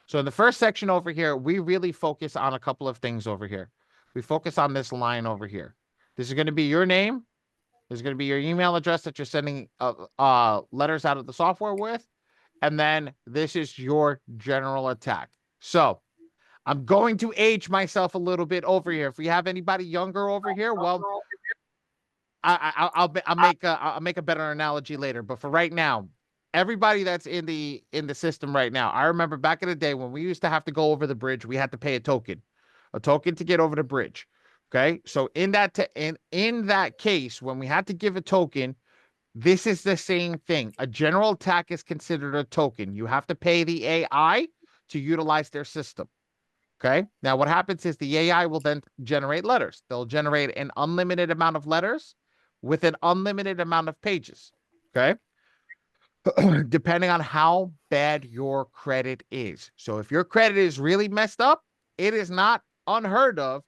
So in the first section over here, we really focus on a couple of things over here. We focus on this line over here. This is going to be your name. This is going to be your email address that you're sending letters out of the software with. And then this is your general attack. So I'm going to age myself a little bit over here. If we have anybody younger over here, well, I'll make a better analogy later. But for right now, everybody that's in the system right now, I remember back in the day when we used to have to go over the bridge, we had to pay a token to get over the bridge. Okay, so in that case, when we had to give a token, this is the same thing. A general attack is considered a token. You have to pay the AI to utilize their system. Okay. Now, what happens is the AI will then generate letters. They'll generate an unlimited amount of letters with an unlimited amount of pages. Okay. Depending on how bad your credit is. So if your credit is really messed up, it is not unheard of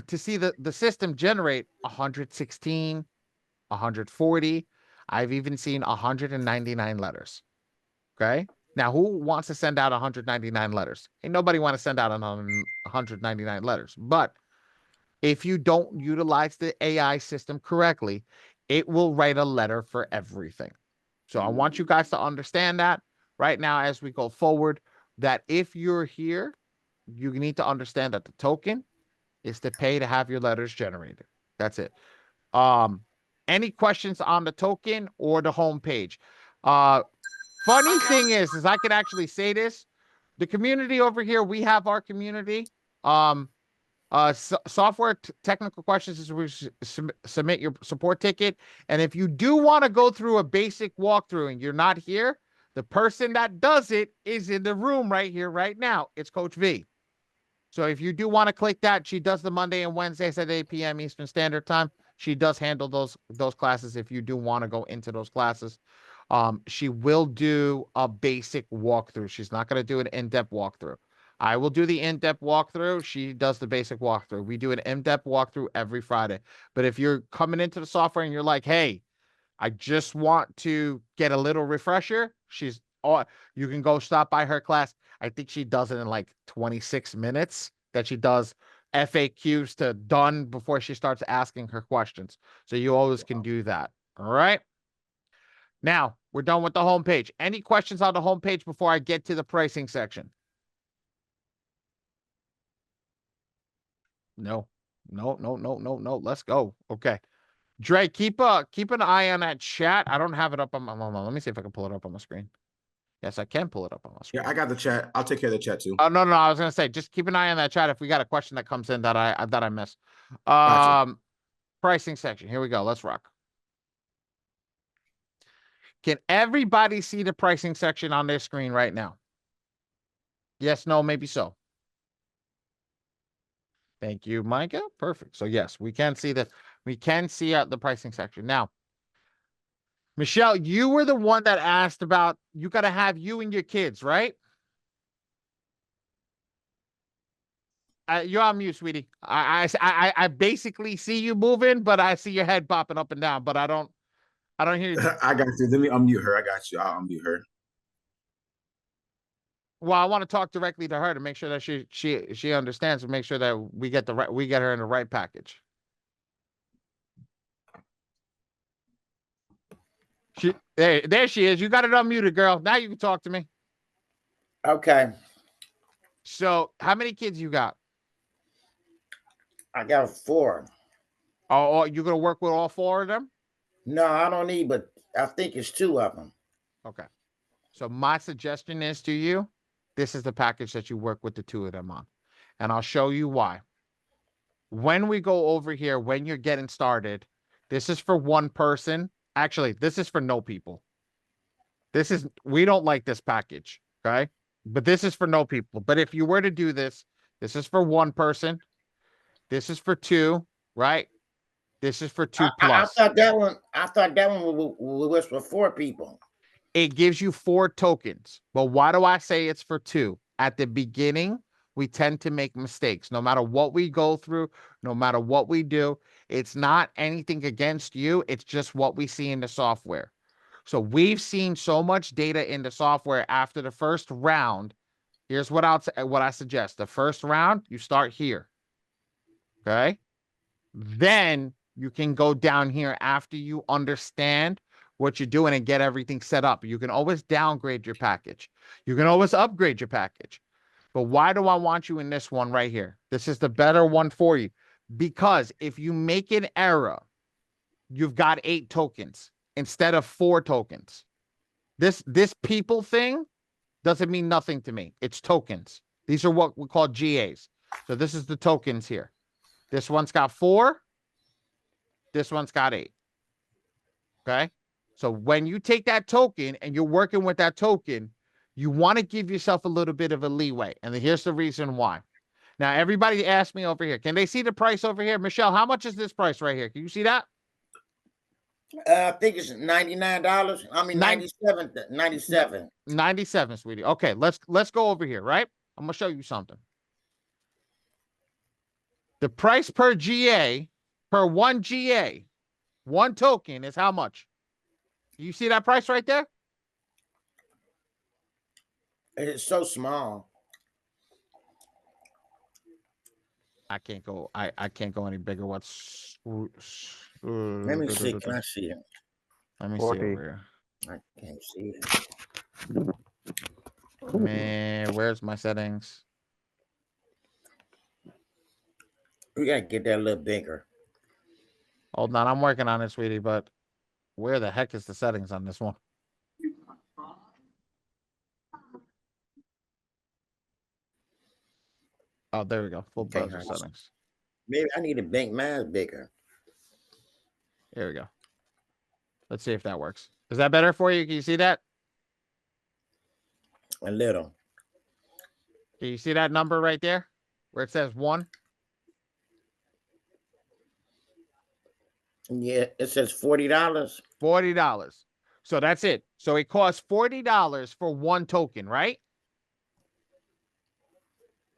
to see the system generate 116, 140. I've even seen 199 letters. Okay. Now, who wants to send out 199 letters? Ain't nobody want to send out 199 letters. But if you don't utilize the AI system correctly, it will write a letter for everything. So I want you guys to understand that right now as we go forward, that if you're here, you need to understand that the token is to pay to have your letters generated. That's it. Any questions on the token or the homepage? Funny thing is I can actually say this. The community over here, we have our community. Software technical questions is where you submit your support ticket. And if you do want to go through a basic walkthrough and you're not here, the person that does it is in the room right here, right now. It's Coach V. So if you do want to click that, she does the Monday and Wednesdays at 8 p.m. Eastern Standard Time. She does handle those classes if you do want to go into those classes. She will do a basic walkthrough. She's not going to do an in-depth walkthrough. I will do the in-depth walkthrough. She does the basic walkthrough. We do an in-depth walkthrough every Friday. But if you're coming into the software and you're like, hey, I just want to get a little refresher, you can go stop by her class. I think she does it in like 26 minutes that she does FAQs to done before she starts asking her questions. So you always can do that. All right. Now we're done with the homepage. Any questions on the homepage before I get to the pricing section? No. Let's go. Okay. Dre, keep an eye on that chat. I don't have it up on my let me see if I can pull it up on my screen. Yes, I can pull it up on my screen. Yeah, I got the chat. I'll take care of the chat too. Oh no, I was gonna say just keep an eye on that chat if we got a question that comes in that I miss. Gotcha. Pricing section. Here we go. Let's rock. Can everybody see the pricing section on their screen right now? Yes, no, maybe so. Thank you, Micah. Perfect. So yes, we can see the pricing section. Now, Michelle, you were the one that asked about you got to have you and your kids, right? You're on mute, sweetie. I basically see you moving, but I see your head popping up and down, but I don't hear you. I got you. Let me unmute her. I got you. I'll unmute her. Well, I want to talk directly to her to make sure that she understands and make sure that we get her in the right package. There she is. You got it unmuted, girl. Now you can talk to me. Okay. So, how many kids you got? I got 4. Oh, you gonna work with all 4 of them? No, I don't need, but I think it's 2 of them. Okay. So my suggestion is to you, this is the package that you work with the 2 of them on. And I'll show you why. When we go over here, when you're getting started, this is for one person. Actually, this is for no people. We don't like this package, okay? But this is for no people. But if you were to do this, this is for one person. This is for 2, right? This is for 2 plus. I thought that one was for 4 people. It gives you 4 tokens. But why do I say it's for 2? At the beginning, we tend to make mistakes. No matter what we go through, no matter what we do, it's not anything against you. It's just what we see in the software. So we've seen so much data in the software after the first round Here's what I suggest. The first round, you start here. Okay. Then you can go down here after you understand what you're doing and get everything set up. You can always downgrade your package. You can always upgrade your package. But why do I want you in this one right here? This is the better one for you. Because if you make an error, you've got 8 tokens instead of 4 tokens. This people thing doesn't mean nothing to me. It's tokens. These are what we call GAs. So this is the tokens here. This one's got 4. This one's got 8. Okay. So when you take that token and you're working with that token, you want to give yourself a little bit of a leeway. And here's the reason why. Now, everybody asked me over here, can they see the price over here? Michelle, how much is this price right here? Can you see that? I think it's $99. I mean, 97. 97. 97, sweetie. Okay, let's go over here, right? I'm gonna show you something. The price per GA, per 1 GA, 1 token is how much? You see that price right there? It's so small. I can't go. I can't go any bigger. What's? Let me see. Can I see it? Let me see 40. over here. I can't see it. Man, where's my settings? We gotta get that a little bigger. Hold on, I'm working on it, sweetie. But where the heck is the settings on this one? Oh, there we go. Full Okay, browser nice. settings. Maybe I need to make mine bigger. Here we go. Let's see if that works. Is that better for you? Can you see that? A little. Can you see that number right there where it says 1? Yeah, it says $40. $40. So that's it. So it costs $40 for 1 token, right?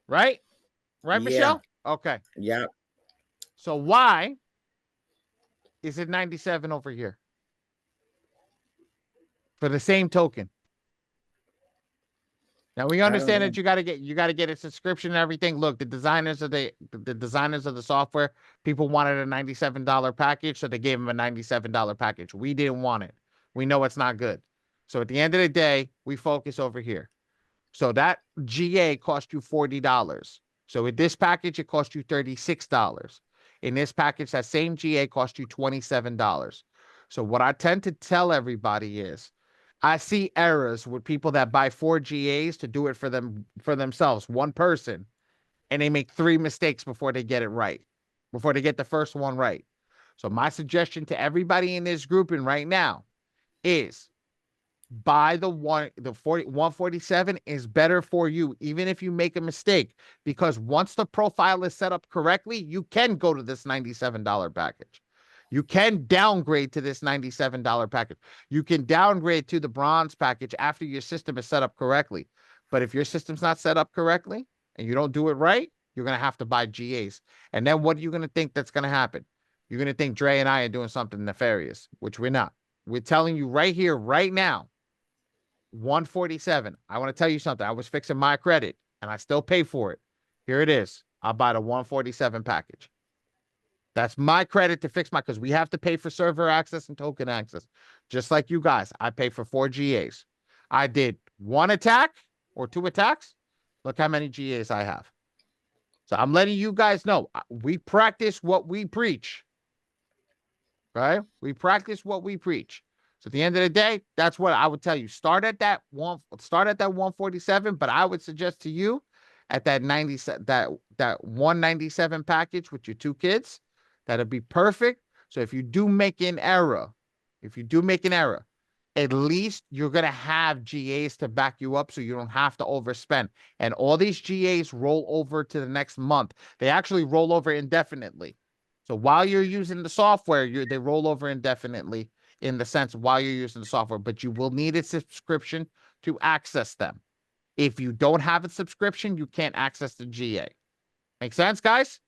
Right? Right, Yeah. Michelle? Okay. Yeah. So why is it 97 over here? For the same token. Now we understand that you got to get a subscription and everything. Look, the designers of the software, people wanted a $97 package, so they gave them a $97 package. We didn't want it. We know it's not good. So at the end of the day, we focus over here. So that GA cost you $40. So with this package, it cost you $36. In this package, that same GA cost you $27. So what I tend to tell everybody is, I see errors with people that buy 4 GAs to do it for themselves, one person, and they make 3 mistakes before they get it right, before they get the first one right. So my suggestion to everybody in this grouping right now is buy the 147 is better for you, even if you make a mistake, because once the profile is set up correctly, you can go to this $97 package. You can downgrade to this $97 package. You can downgrade to the bronze package after your system is set up correctly. But if your system's not set up correctly and you don't do it right, you're going to have to buy GAs. And then what are you going to think that's going to happen? You're going to think Dre and I are doing something nefarious, which we're not. We're telling you right here, right now, 147. I want to tell you something. I was fixing my credit and I still pay for it. Here it is. I'll buy the 147 package. That's my credit to fix my, because we have to pay for server access and token access. Just like you guys, I pay for 4 GAs. I did 1 attack or 2 attacks. Look how many GAs I have. So I'm letting you guys know, we practice what we preach. Right? We practice what we preach. So at the end of the day, that's what I would tell you. Start at that 147, but I would suggest to you at that 97, that 197 package with your 2 kids. That'll be perfect. So if you do make an error, at least you're going to have GAs to back you up so you don't have to overspend. And all these GAs roll over to the next month. They actually roll over indefinitely. So while you're using the software, they roll over indefinitely in the sense while you're using the software, but you will need a subscription to access them. If you don't have a subscription, you can't access the GA. Make sense, guys?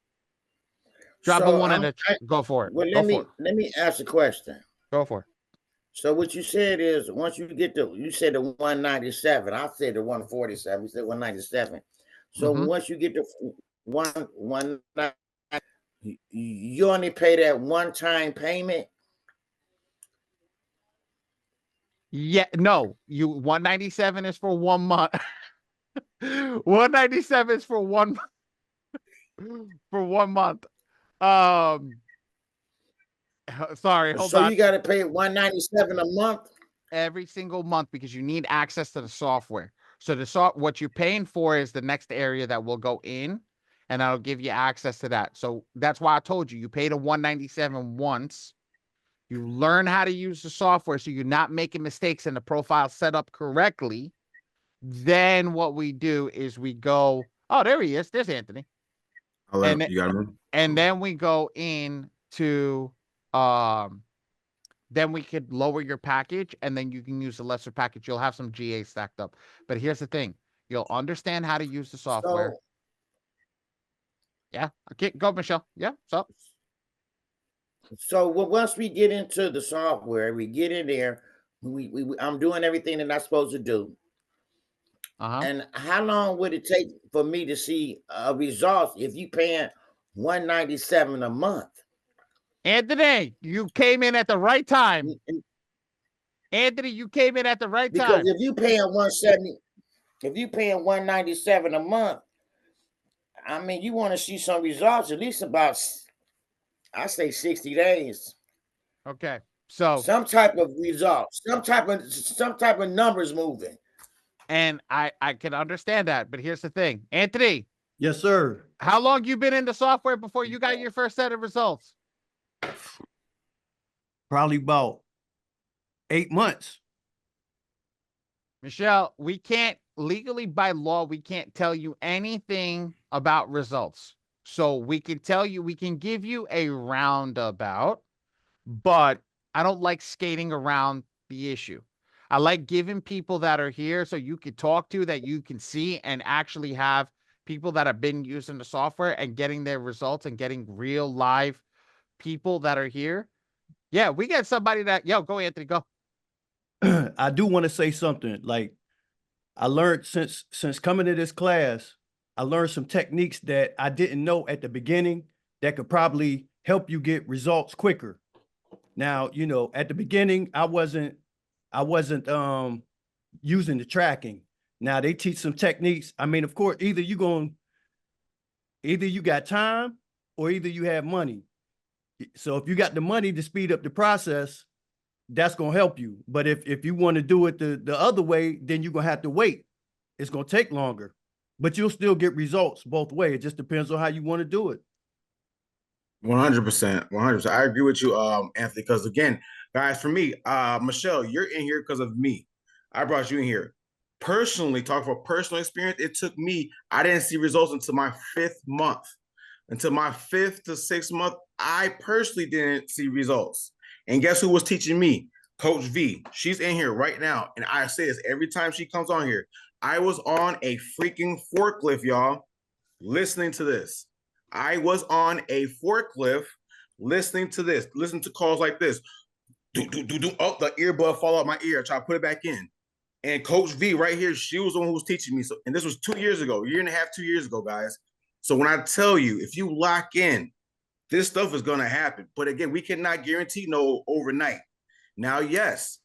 Drop a 1 in the go for it. Well, let me ask a question. Go for it. So what you said is once you get to, you said the 197. I said the 147. You said 197. So Mhm. once you get to one, you only pay that one-time payment. Yeah, no, 197 is for 1 month. 197 is for 1 for 1 month. Um, sorry, hold So on. you got to pay 197 a month. Every single month because you need access to the software. So what you're paying for is the next area that will go in, and I'll give you access to that. So that's why I told you you pay the 197 once. You learn how to use the software so you're not making mistakes and the profile set up correctly. Then what we do is we go, oh, there he is. There's Anthony. And You got him. and then we go into then we could lower your package and then you can use the lesser package. You'll have some GA stacked up. But here's the thing. You'll understand how to use the software. So Yeah. Okay, go, Michelle. Yeah. So once we get into the software, we get in there. I'm doing everything that I'm supposed to do. And how long would it take for me to see results if you paying 197 a month? Anthony, you came in at the right time. Anthony, you came in at the right Because time. if you paying 170, if you paying 197 a month, I mean, you want to see some results at least about, I say 60 days. Okay. So Some type of results, some type of numbers moving. and I can understand that, but here's the thing. Anthony, Yes, sir. how long you been in the software before you got your first set of results? Probably about 8 months. Michelle, we can't legally by law, we can't tell you anything about results. So we can tell you, we can give you a roundabout, but I don't like skating around the issue. I like giving people that are here so you could talk to, that you can see and actually have people that have been using the software and getting their results and getting real live people that are here. Yeah, we get somebody that, yo, go Anthony, go. I do want to say something. Like, I learned since coming to this class, I learned some techniques that I didn't know at the beginning that could probably help you get results quicker. Now, you know, at the beginning, I wasn't using the tracking. Now they teach some techniques. I mean, of course, either you got time or either you have money. So if you got the money to speed up the process, that's going to help you. But if you want to do it the other way, then you're going to have to wait. It's going to take longer, but you'll still get results both ways. It just depends on how you want to do it. 100%. 100%. I agree with you, Anthony, because again, guys, for me, Michelle, you're in here because of me. I brought you in here. Personally, talk for personal experience, it took me, I didn't see results until my 5th month. Until my 5th to 6th month, I personally didn't see results. And guess who was teaching me? Coach V. She's in here right now. And I say this every time she comes on here. I was on a freaking forklift, y'all, listening to this. I was on a forklift listening to this, listening to calls like this. Do. Oh, the earbud fall out my ear. I try to put it back in. And Coach V right here, she was the one who was teaching me. So, and this was 2 years ago, 1.5 years, 2 years ago, guys. So when I tell you, if you lock in, this stuff is going to happen. But again, we cannot guarantee no overnight. Now, yes,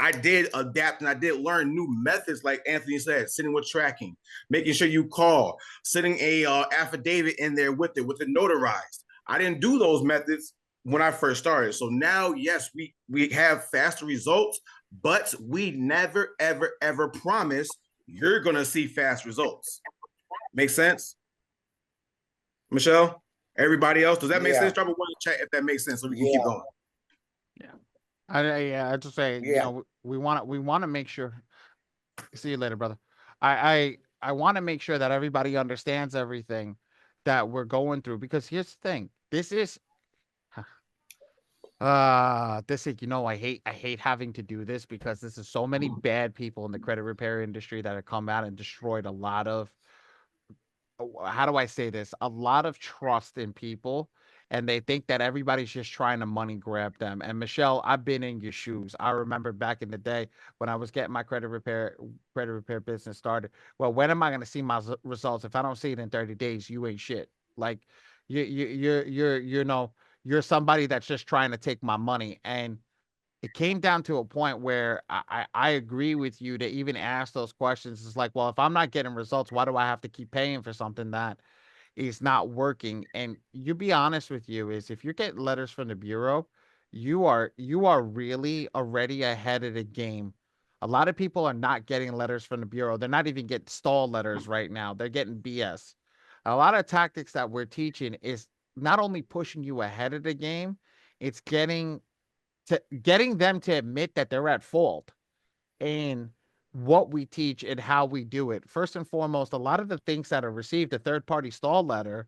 I did adapt and I did learn new methods, like Anthony said, sitting with tracking, making sure you call, sitting a affidavit in there with it notarized. I didn't do those methods when I first started. So now, yes, we have faster results, but we never, ever, ever promise you're going to see fast results. Make sense? Michelle? Everybody else? Does that make sense? Drop a one in the chat if that makes sense so we can keep going. Yeah. I just say, you know, we want to make sure. See you later, brother. I want to make sure that everybody understands everything that we're going through, because here's the thing. This is you know, I hate having to do this because this is so many bad people in the credit repair industry that have come out and destroyed a lot of, how do I say this? A lot of trust in people. and they think that everybody's just trying to money grab them. And Michelle, I've been in your shoes. I remember back in the day when I was getting my credit repair business started. Well, when am I going to see my results? If I don't see it in 30 days, you ain't shit. Like you're somebody that's just trying to take my money. And it came down to a point where I agree with you to even ask those questions. It's like, well, if I'm not getting results, why do I have to keep paying for something that is not working? And you be honest with you is if you're getting letters from the bureau, you are really already ahead of the game. A lot of people are not getting letters from the bureau. They're not even getting stall letters right now. They're getting BS. A lot of tactics that we're teaching is not only pushing you ahead of the game, it's getting them to admit that they're at fault in what we teach and how we do it. First and foremost, a lot of the things that are received a third-party stall letter,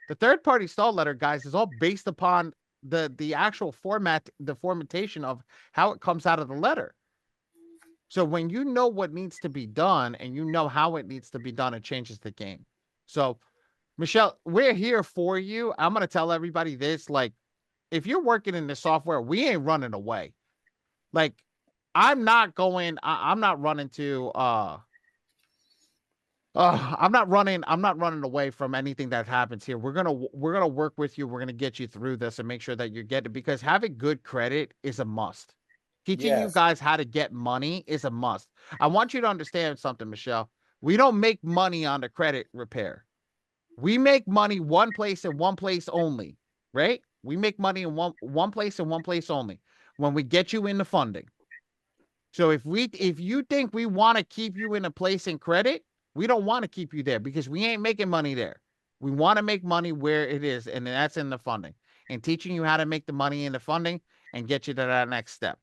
the third-party stall letter, guys, is all based upon the actual format, the formatation of how it comes out of the letter. So when you know what needs to be done and you know how it needs to be done, it changes the game. So, Michelle, we're here for you. I'm going to tell everybody this, like, if you're working in the software, we ain't running away. Like, I'm not running to I'm not running away from anything that happens here. We're gonna work with you. We're gonna get you through this and make sure that you get it, because having good credit is a must. Teaching you Yes. guys how to get money is a must. I want you to understand something, Michelle. We don't make money on the credit repair. We make money one place and one place only, right? We make money in one place and one place only, when we get you into funding. So if you think we want to keep you in a place in credit, we don't want to keep you there, because we ain't making money there. We want to make money where it is, and that's in the funding, and teaching you how to make the money in the funding and get you to that next step.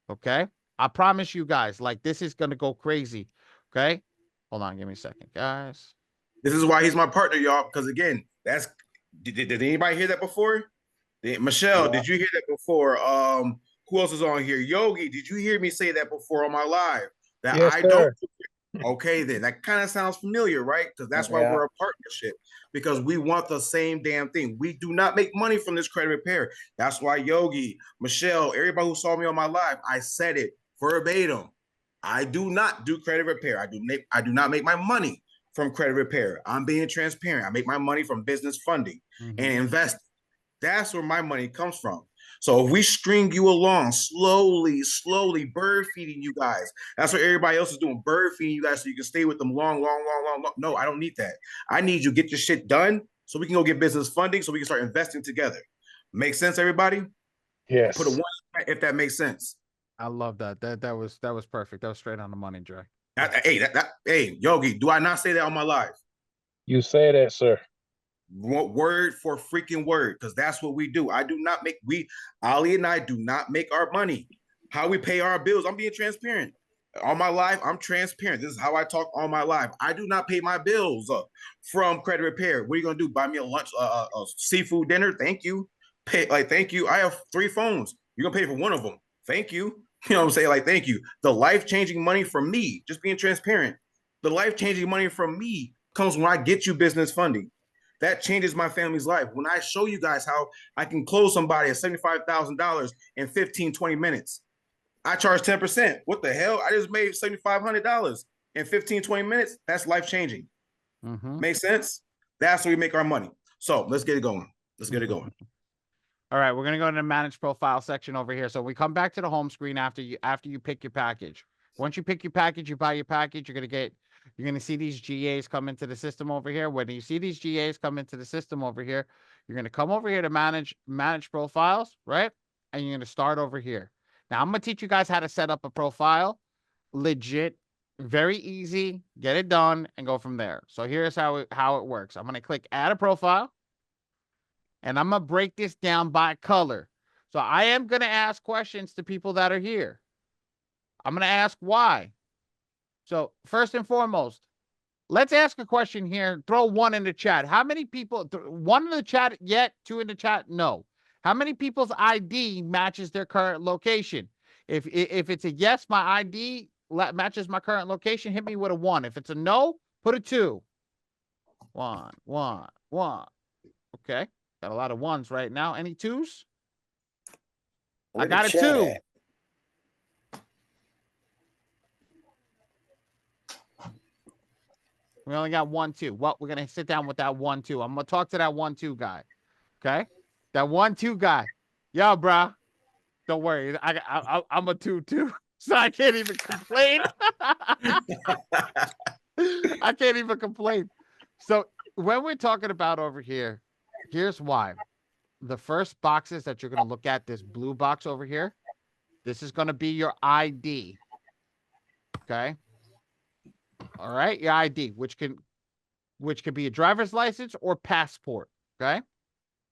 Okay? I promise you guys, like, this is going to go crazy. Okay? Hold on, give me a second, guys. This is why he's my partner, y'all, because again, did anybody hear that before? Michelle, did you hear that before? Who else is on here? Yogi, did you hear me say that before on my live? That Yes, I sir. don't. Okay, then that kind of sounds familiar, right? Because that's why Yeah. we're a partnership, because we want the same damn thing. We do not make money from this credit repair. That's why Yogi, Michelle, everybody who saw me on my live, I said it verbatim. I do not do credit repair. I do not make my money from credit repair. I'm being transparent. I make my money from business funding and investing. That's where my money comes from. So if we string you along slowly, bird feeding you guys, that's what everybody else is doing, bird feeding you guys so you can stay with them long. No, I don't need that. I need you to get your shit done so we can go get business funding so we can start investing together. Make sense, everybody? Yes. Put a one if that makes sense. I love that. That was perfect. That was straight on the money, Dre. Hey, Yogi, do I not say that on my live? You say that, sir. Word for freaking word, because that's what we do. Ali and I do not make our money. How we pay our bills, I'm being transparent. On my live, I'm transparent. This is how I talk on my live. I do not pay my bills from credit repair. What are you gonna do? Buy me a lunch, a seafood dinner? Thank you. Thank you. I have 3 phones. You're gonna pay for one of them. Thank you. You know what I'm saying? Like, thank you. The life-changing money from me, just being transparent. The life-changing money from me comes when I get you business funding. That changes my family's life. When I show you guys how I can close somebody at $75,000 in 15, 20 minutes, I charge 10%. What the hell? I just made $7,500 in 15, 20 minutes. That's life-changing. Make sense? That's where we make our money. So let's get it going. All right, we're gonna go to the manage profile section over here. So we come back to the home screen after you pick your package. Once you pick your package, you buy your package, you're gonna see these GAs come into the system over here. When you see these GAs come into the system over here, you're gonna come over here to manage profiles, right? And you're gonna start over here. Now I'm gonna teach you guys how to set up a profile. Legit, very easy. Get it done and go from there. So here's how it works. I'm gonna click add a profile. And I'm going to break this down by color. So I am going to ask questions to people that are here. I'm going to ask why. So first and foremost, let's ask a question here. Throw 1 in the chat. How many people, 1 in the chat yet, 2 in the chat? No. How many people's ID matches their current location? If it's a yes, my ID matches my current location, hit me with a 1. If it's a no, put a 2. 1. Okay. Got a lot of ones right now. Any twos? Where I got the a chat 2. at? We only got 1, 2. Well, we're gonna sit down with that 1, 2. I'm gonna talk to that 1, 2 guy. Okay, that 1, 2 guy. Yo, bruh, don't worry. I'm a 2, 2, so I can't even complain. I can't even complain. So when we're talking about over here, here's why. The first boxes that you're gonna look at, this blue box over here, this is gonna be your ID. Okay. All right, your ID, which can be a driver's license or passport. Okay.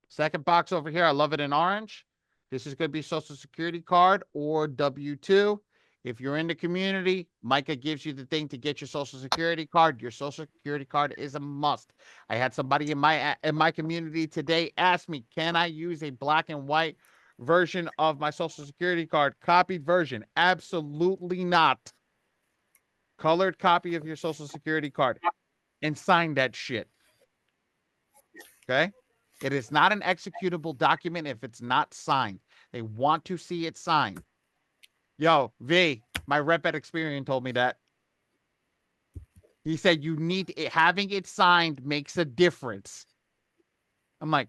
Second box over here, I love it in orange. This is going to be social security card or W-2. If you're in the community, Micah gives you the thing to get your social security card. Your social security card is a must. I had somebody in my community today ask me, can I use a black and white version of my social security card? Copied version. Absolutely not. Colored copy of your social security card and sign that shit. Okay. It is not an executable document if it's not signed. They want to see it signed. Yo, V, my rep at Experian told me that. He said you need it, having it signed makes a difference. I'm like,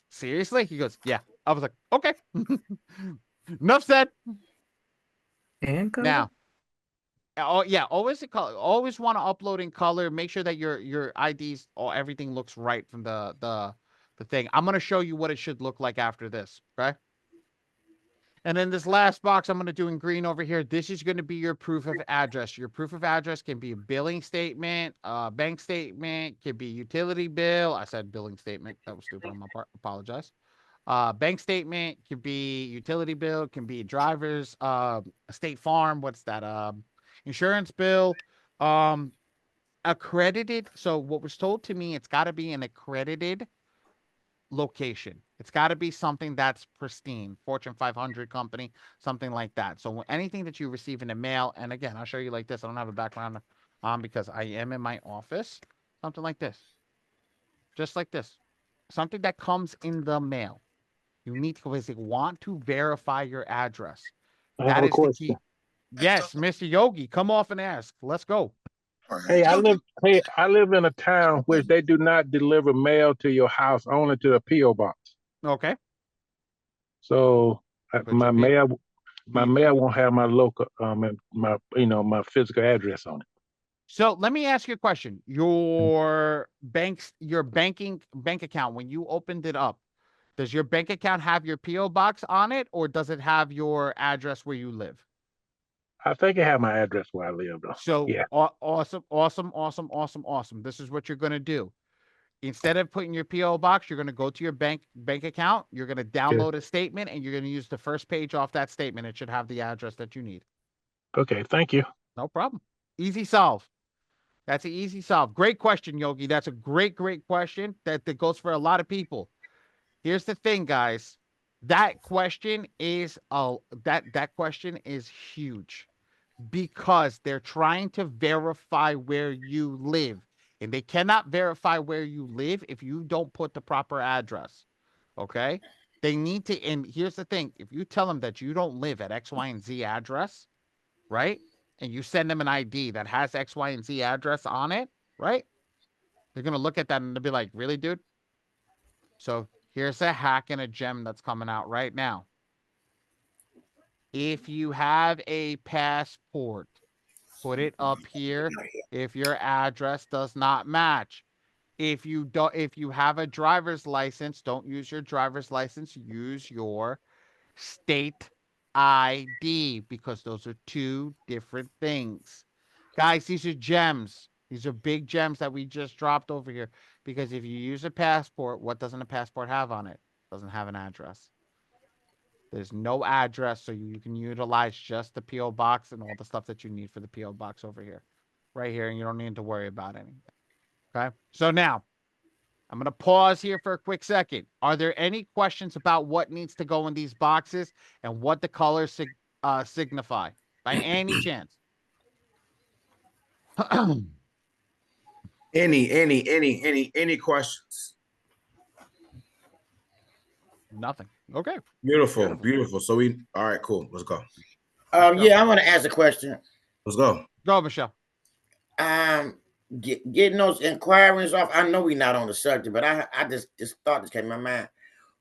seriously? He goes, yeah. I was like, okay. Enough said. And color? Now, oh yeah, always want to upload in color. Make sure that your IDs or everything looks right from the thing. I'm gonna show you what it should look like after this. Okay. And then this last box I'm going to do in green over here. This is going to be your proof of address. Your proof of address can be a billing statement, bank statement, can be utility bill. I said billing statement. That was stupid on my part. Apologize. Bank statement can be utility bill, can be driver's, State Farm. What's that? Insurance bill. Accredited. So what was told to me, it's got to be an accredited location. It's got to be something that's pristine, Fortune 500 company, something like that. So anything that you receive in the mail, and again, I'll show you like this. I don't have a background on because I am in my office. Something like this, just like this, something that comes in the mail. You need to basically want to verify your address. I have That a is the question. key. Yes, Mr. Yogi, come off and ask. Let's go. Hey, I live in a town which they do not deliver mail to your house, only to a P.O. box. Okay. So But my your mail won't have my local my physical address on it. So let me ask you a question. Your bank account, when you opened it up, does your bank account have your P.O. box on it, or does it have your address where you live? I think it have my address where I live though. So Yeah. awesome. This is what you're gonna do. Instead of putting your P.O. box, you're gonna go to your bank account. You're gonna download a statement, and you're gonna use the first page off that statement. It should have the address that you need. Okay, thank you. No problem. Easy solve. That's an easy solve. Great question, Yogi. That's a great question that goes for a lot of people. Here's the thing, guys. That question is that question is huge because they're trying to verify where you live. And they cannot verify where you live if you don't put the proper address. Okay? They need to, and here's the thing. If you tell them that you don't live at X, Y, and Z address, right? And you send them an ID that has X, Y, and Z address on it, right? They're going to look at that and they'll be like, really, dude? So here's a hack and a gem that's coming out right now. If you have a passport, put it up here if your address does not match. If you have a driver's license, don't use your driver's license, use your state ID because those are two different things. Guys, these are gems. These are big gems that we just dropped over here because if you use a passport, what doesn't a passport have on it? It doesn't have an address. There's no address, so you can utilize just the P.O. box and all the stuff that you need for the P.O. box over here. Right here, and you don't need to worry about anything. Okay? So now, I'm going to pause here for a quick second. Are there any questions about what needs to go in these boxes and what the colors signify? By any chance? Any questions? Nothing. Okay. Beautiful, beautiful. So all right, cool. Let's go. Yeah, I want to ask a question. Let's go. Go, Michelle. Getting those inquiries off. I know we're not on the subject, but I just thought this came to my mind.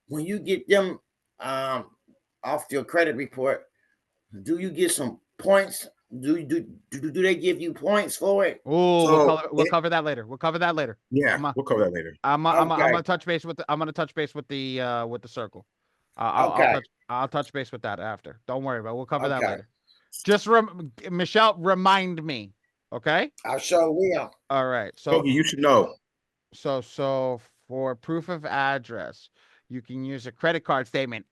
When you get them off your credit report, do you get some points? Do they give you points for it? Oh, So we'll cover that later. We'll cover that later. Yeah, we'll cover that later. I'm gonna touch base with the circle. I'll touch base with that after. Don't worry about it. We'll cover that later. Just Michelle, remind me. Okay? I sure will. All right. So Togi, you should know. So for proof of address, you can use a credit card statement.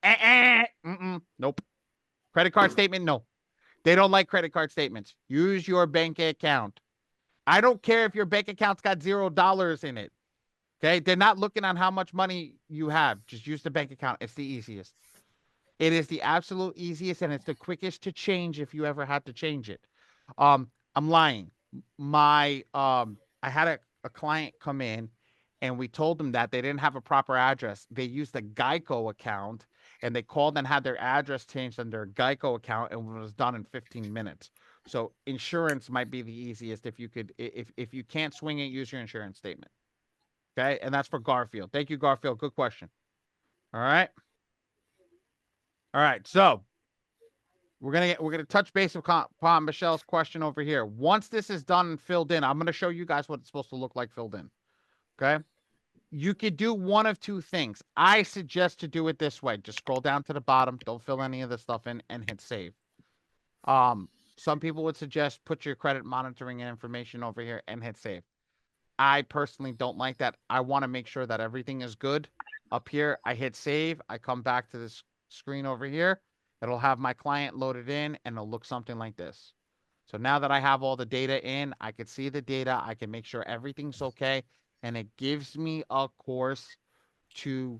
Nope. Credit card statement, no. They don't like credit card statements. Use your bank account. I don't care if your bank account's got $0 in it. Okay? They're not looking on how much money you have. Just use the bank account. It's the easiest. It is the absolute easiest, and it's the quickest to change if you ever had to change it. I'm lying. I had a client come in, and we told them that they didn't have a proper address. They used a Geico account, and they called and had their address changed on their Geico account, and it was done in 15 minutes. So insurance might be the easiest if you could. If you can't swing it, use your insurance statement. Okay, and that's for Garfield. Thank you, Garfield. Good question. All right. All right, so we're gonna touch base upon Michelle's question over here. Once this is done and filled in, I'm gonna show you guys what it's supposed to look like filled in. Okay, you could do one of two things. I suggest to do it this way. Just scroll down to the bottom. Don't fill any of this stuff in and hit save. Some people would suggest put your credit monitoring and information over here and hit save. I personally don't like that. I want to make sure that everything is good. Up here, I hit save. I come back to this screen over here. It'll have my client loaded in, and it'll look something like this. So now that I have all the data in, I can see the data. I can make sure everything's okay. And it gives me a course to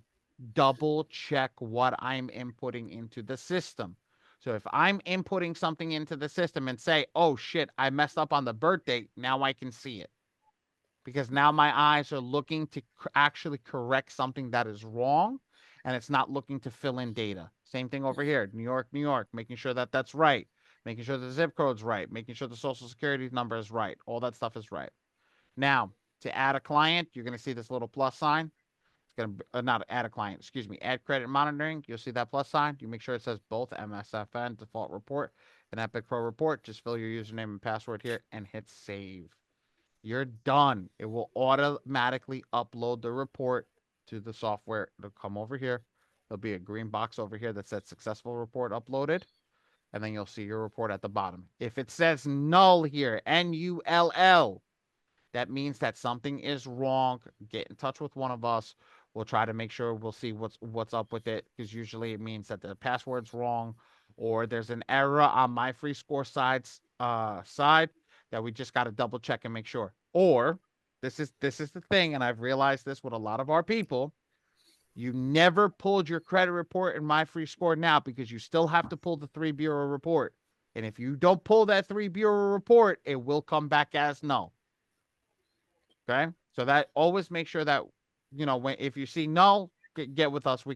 double check what I'm inputting into the system. So if I'm inputting something into the system and say, oh shit, I messed up on the birth date, now I can see it. Because now my eyes are looking to actually correct something that is wrong, and it's not looking to fill in data. Same thing over here, New York, making sure that that's right, making sure the zip code's right, making sure the social security number is right. All that stuff is right. Now, to add a client, you're going to see this little plus sign. It's going to not add a client, excuse me, add credit monitoring. You'll see that plus sign. You make sure it says both MSFN default report and Epic Pro report. Just fill your username and password here and hit save. You're done. It will automatically upload the report to the software. It'll come over here. There'll be a green box over here that says successful report uploaded. And then you'll see your report at the bottom. If it says null here, N-U-L-L, that means that something is wrong. Get in touch with one of us. We'll try to make sure we'll see what's up with it, because usually it means that the password's wrong or there's an error on my free score side that we just got to double check and make sure. Or this is the thing, and I've realized this with a lot of our people. You never pulled your credit report in my free score now, because you still have to pull the 3 bureau report. And if you don't pull that 3 bureau report, it will come back as null. Okay? So that always make sure that, if you see null, get with us. We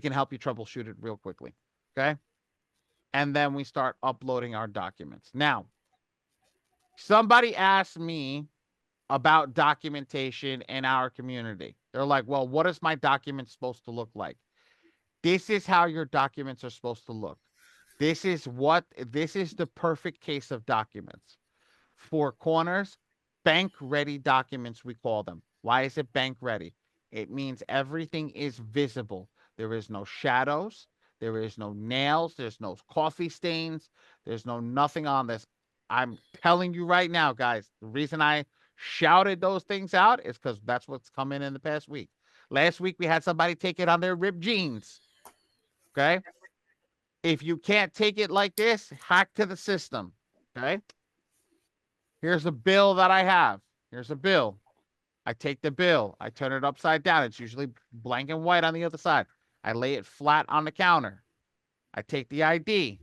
can help you troubleshoot it real quickly. Okay? And then we start uploading our documents. Now, somebody asked me about documentation in our community. They're like, well, what is my document supposed to look like? This is how your documents are supposed to look. This is the perfect case of documents. 4 corners, bank ready documents, we call them. Why is it bank ready? It means everything is visible. There is no shadows. There is no nails. There's no coffee stains. There's no nothing on this. I'm telling you right now, guys, the reason I shouted those things out is because that's what's come in the past week. Last week, we had somebody take it on their ripped jeans. Okay? If you can't take it like this, hack to the system. Okay? Here's a bill that I have. Here's a bill. I take the bill. I turn it upside down. It's usually blank and white on the other side. I lay it flat on the counter. I take the ID.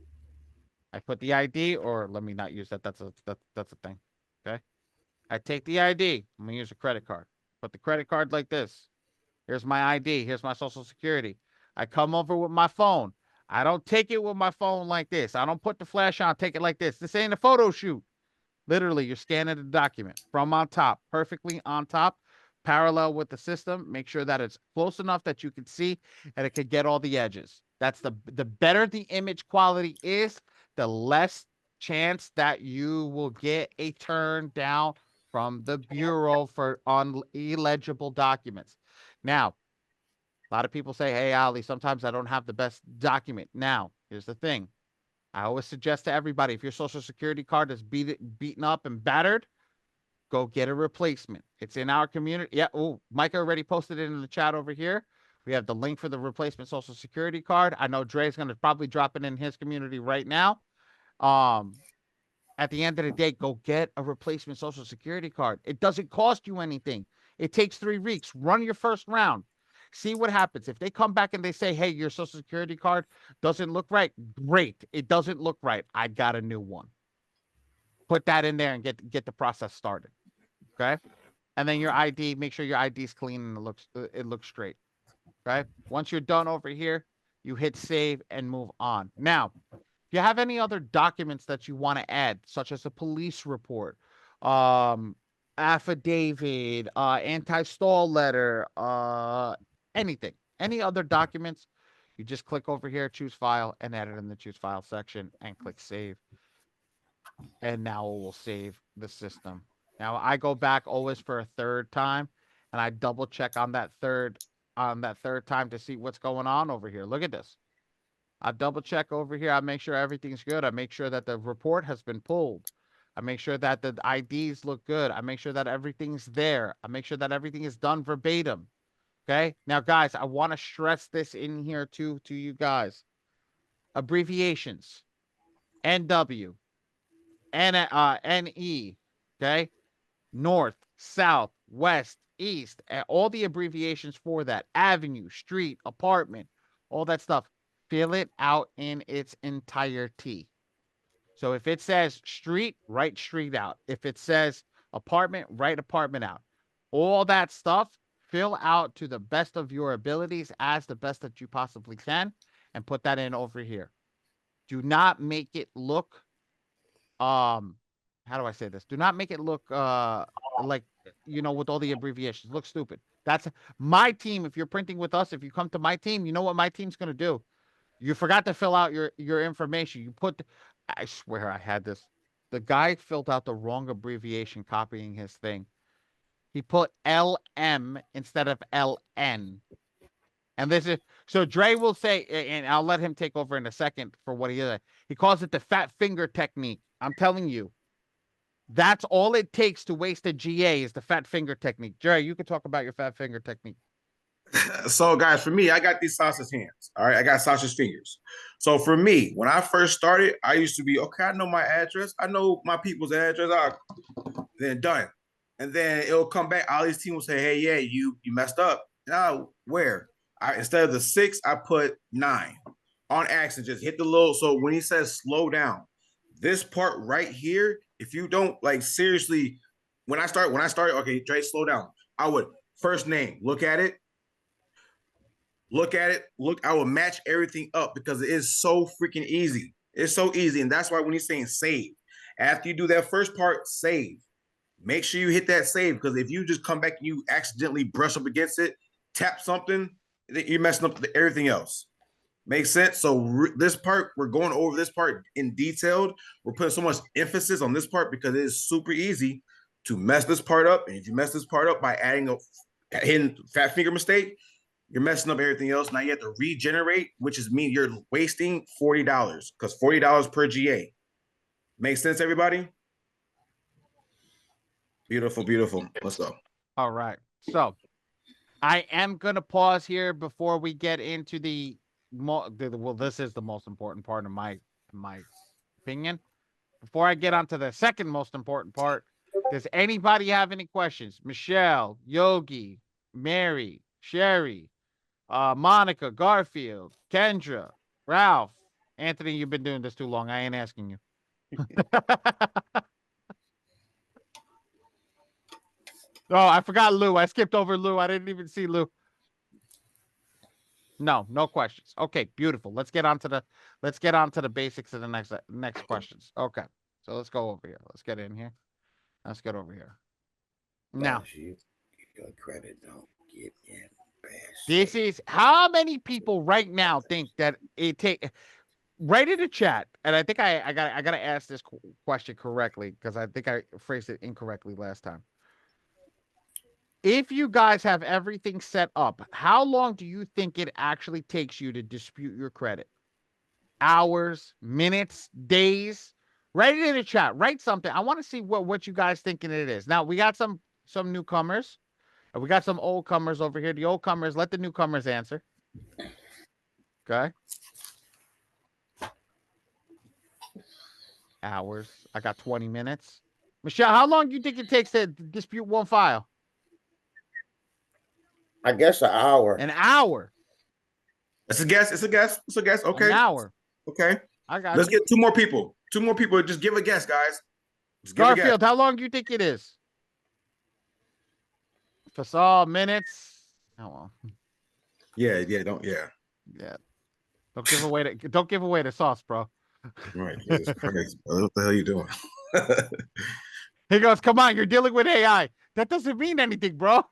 I put the ID, or let me not use that. That's a thing. Okay. I take the ID. I'm going to use a credit card. Put the credit card like this. Here's my ID. Here's my social security. I come over with my phone. I don't take it with my phone like this. I don't put the flash on, take it like this. This ain't a photo shoot. Literally, you're scanning the document from on top, perfectly on top, parallel with the system. Make sure that it's close enough that you can see and it can get all the edges. That's the better the image quality is, the less chance that you will get a turn down from the Bureau for illegible documents. Now, a lot of people say, hey, Ali, sometimes I don't have the best document. Now, here's the thing. I always suggest to everybody, if your social security card is beaten up and battered, go get a replacement. It's in our community. Yeah. Oh, Micah already posted it in the chat over here. We have the link for the replacement social security card. I know Dre's going to probably drop it in his community right now. At the end of the day, go get a replacement social security card. It doesn't cost you anything. It takes 3 weeks. Run your first round. See what happens. If they come back and they say, hey, your social security card doesn't look right, great. It doesn't look right. I got a new one. Put that in there and get the process started. Okay? And then your ID, make sure your ID is clean and it looks straight. Okay? Once you're done over here, you hit save and move on. Now, if you have any other documents that you want to add, such as a police report, affidavit, anti-stall letter, anything, any other documents, you just click over here, choose file, and add it in the choose file section and click save. And now it will save the system. Now I go back always for a third time and I double check on that third time to see what's going on over here. Look at this. I double check over here. I make sure everything's good. I make sure that the report has been pulled. I make sure that the IDs look good. I make sure that everything's there. I make sure that everything is done verbatim. Okay. Now, guys, I want to stress this in here too to you guys. Abbreviations. NW. NE. Okay. North, south, west, east, and all the abbreviations for that. Avenue, street, apartment, all that stuff. Fill it out in its entirety. So if it says street, write street out. If it says apartment, write apartment out. All that stuff, fill out to the best of your abilities as the best that you possibly can and put that in over here. Do not make it look, how do I say this? Do not make it look like, with all the abbreviations. Look stupid. That's my team. If you're printing with us, if you come to my team, you know what my team's going to do? You forgot to fill out your information. You put, I swear I had this. The guy filled out the wrong abbreviation copying his thing. He put LM instead of LN. And this is, so Dre will say, and I'll let him take over in a second for what he is. He calls it the fat finger technique. I'm telling you, that's all it takes to waste a GA is the fat finger technique. Dre, you can talk about your fat finger technique. So, guys, for me, I got these sausage hands. All right, I got sausage fingers. So, for me, when I first started, I used to be okay. I know my address. I know my people's address. Then done, and then it'll come back. All these teams will say, "Hey, yeah, you messed up." Now, where? Instead of the 6, I put 9 on accident. Just hit the little. So when he says slow down, this part right here, if you don't seriously, when I started, okay, Dre, slow down. I would first name, look at it. I will match everything up because it is so freaking easy. It's so easy. And that's why when he's saying save, after you do that first part, save. Make sure you hit that save because if you just come back and you accidentally brush up against it, tap something, you're messing up everything else. Makes sense? So this part, we're going over this part in detailed. We're putting so much emphasis on this part because it is super easy to mess this part up. And if you mess this part up by adding a hidden fat finger mistake, you're messing up everything else. Now you have to regenerate, which is mean you're wasting $40 because $40 per GA. Makes sense, everybody? Beautiful, beautiful. Let's go. All right. So I am going to pause here before we get into this is the most important part of my opinion. Before I get onto the second most important part, does anybody have any questions? Michelle, Yogi, Mary, Sherry, Monica, Garfield, Kendra, Ralph, Anthony, you've been doing this too long. I ain't asking you. Oh, I forgot Lou. I skipped over Lou. I didn't even see Lou. No, no questions. Okay, beautiful. Let's get on to the basics of the next questions. Okay. So let's go over here. Let's get in here. Let's get over here. Now, your credit don't get in bad this is how many people right now think that it take right in the chat, and I think I gotta ask this question correctly because I think I phrased it incorrectly last time. If you guys have everything set up, how long do you think it actually takes you to dispute your credit? Hours, minutes, days? Write it in the chat. Write something. I want to see what you guys thinking it is. Now we got some newcomers, and we got some old comers over here. The old comers, let the newcomers answer. Okay. Hours. I got 20 minutes. Michelle, how long do you think it takes to dispute one file? I guess an hour. An hour. It's a guess. It's a guess. It's a guess. Okay. An hour. Okay. I got Let's you. get 2 more people. 2 more people. Just give a guess, guys. Just give Garfield, how long do you think it is? Fasal, minutes. Oh well. Yeah. Don't give away the sauce, bro. Right. Jesus Christ. What the hell are you doing? He goes, come on, you're dealing with AI. That doesn't mean anything, bro.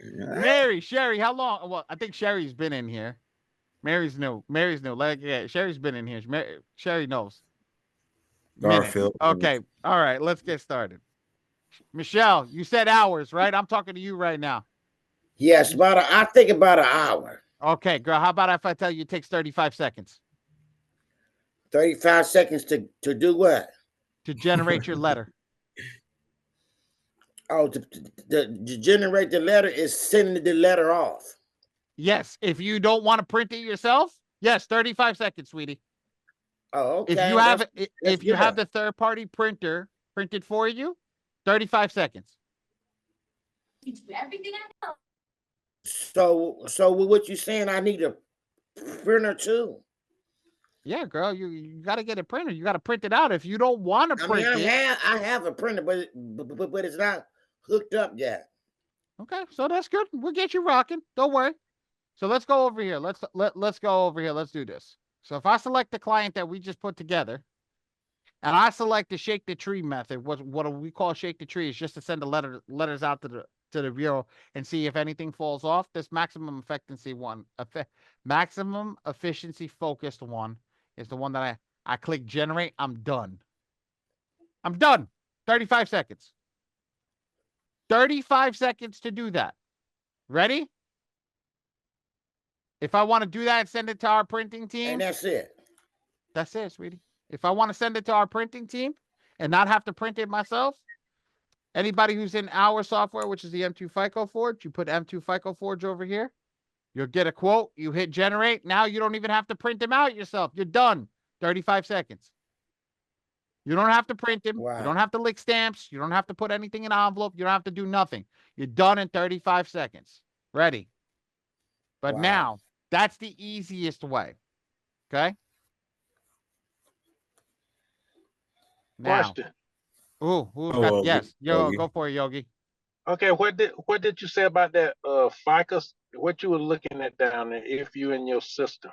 Mary, Sherry, how long? Well, I think Sherry's been in here. Mary's new. Like, yeah, Sherry's been in here. Sherry knows. Garfield. Okay. All right. Let's get started. Michelle, you said hours, right? I'm talking to you right now. Yes, I think about an hour. Okay, girl. How about if I tell you it takes 35 seconds? 35 seconds to do what? To generate your letter. Oh, to generate the letter is sending the letter off. Yes. If you don't want to print it yourself, yes, 35 seconds, sweetie. Oh, okay. If you have you have the third-party printer printed for you, 35 seconds. Everything I know. So what you saying? I need a printer too. Yeah, girl, you got to get a printer. You got to print it out. If you don't want to print it, I have a printer, but it's not hooked up yet. Okay, so that's good. We'll get you rocking. Don't worry. So let's go over here. Let's go over here. Let's do this. So if I select the client that we just put together, and I select the shake the tree method, what we call shake the tree is just to send the letters out to the bureau and see if anything falls off. This maximum efficiency focused one is the one that I click generate. I'm done. 35 seconds. 35 seconds to do that. Ready? If I want to do that and send it to our printing team. And that's it. That's it, sweetie. If I want to send it to our printing team and not have to print it myself, anybody who's in our software, which is the M2 FICO Forge, you put M2 FICO Forge over here. You'll get a quote. You hit generate. Now you don't even have to print them out yourself. You're done. 35 seconds. You don't have to print them. Wow. You don't have to lick stamps. You don't have to put anything in an envelope. You don't have to do nothing. You're done in 35 seconds. Ready. But now, that's the easiest way. Okay? Now. Question. Yes. Go for it, Yogi. Okay, what did you say about that FICA? What you were looking at down there if you're in your system?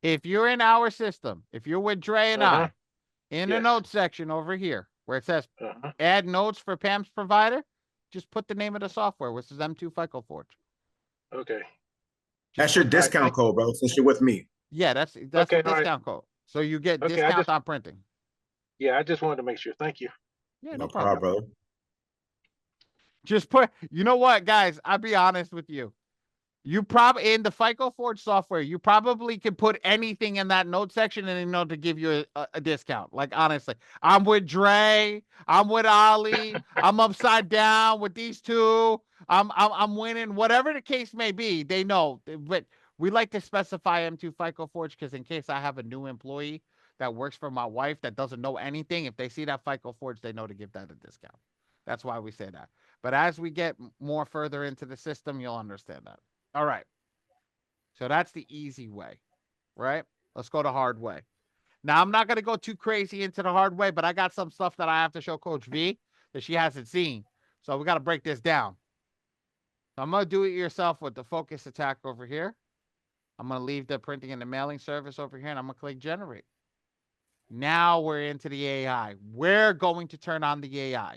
If you're in our system, if you're with Dre and I, in the notes section over here, where it says add notes for Pam's provider, just put the name of the software, which is M2 FICO Forge. Okay. That's your discount code, bro, since you're with me. Yeah, that's the discount code. So you get discount on printing. Yeah, I just wanted to make sure. Thank you. Yeah, no problem, bro. Just you know what, guys? I'll be honest with you. You probably in the FICO Forge software, you probably can put anything in that note section and to give you a discount. Like honestly, I'm with Dre, I'm with Ali, I'm upside down with these two. I'm winning, whatever the case may be. They know, but we like to specify M2 FICO Forge because in case I have a new employee that works for my wife that doesn't know anything, if they see that FICO Forge, they know to give that a discount. That's why we say that. But as we get more further into the system, you'll understand that. All right. So that's the easy way, right? Let's go the hard way. Now, I'm not going to go too crazy into the hard way, but I got some stuff that I have to show Coach V that she hasn't seen. So we got to break this down. So I'm going to do it yourself with the focus attack over here. I'm going to leave the printing and the mailing service over here, and I'm going to click generate. Now we're into the AI. We're going to turn on the AI.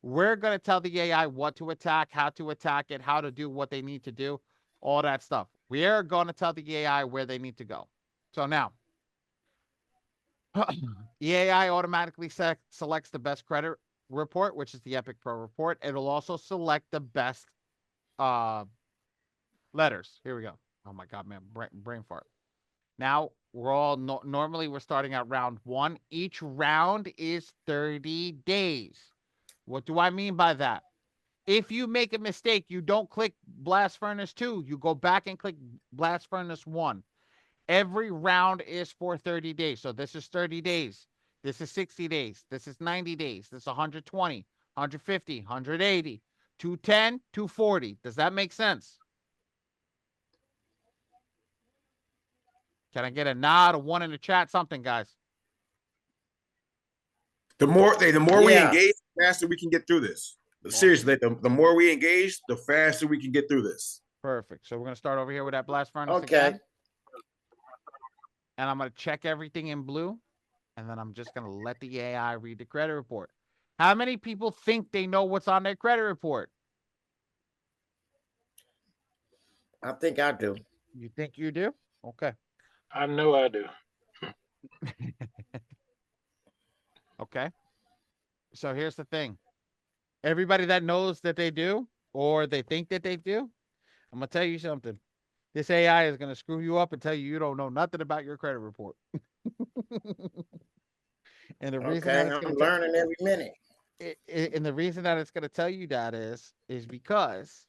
We're going to tell the AI what to attack, how to attack it, how to do what they need to do, all that stuff. We are going to tell the AI where they need to go. So now, the AI automatically selects the best credit report, which is the Epic Pro report. It'll also select the best letters. Here we go. Oh my God, man, brain fart. Now we're all normally we're starting at round 1. Each round is 30 days. What do I mean by that? If you make a mistake, you don't click Blast Furnace 2. You go back and click Blast Furnace 1. Every round is for 30 days. So this is 30 days. This is 60 days. This is 90 days. This is 120, 150, 180, 210, 240. Does that make sense? Can I get a nod, a 1 in the chat, something, guys? The more we engage, the faster we can get through this. Seriously, the more we engage, the faster we can get through this. Perfect. So we're going to start over here with that Blast Furnace Okay. again. And I'm going to check everything in blue. And then I'm just going to let the AI read the credit report. How many people think they know what's on their credit report? I think I do. You think you do? Okay. I know I do. Okay. So here's the thing. Everybody that knows that they do, or they think that they do, I'm going to tell you something. This AI is going to screw you up and tell you don't know nothing about your credit report. And the reason that I'm learning every minute. And the reason that it's going to tell you that is because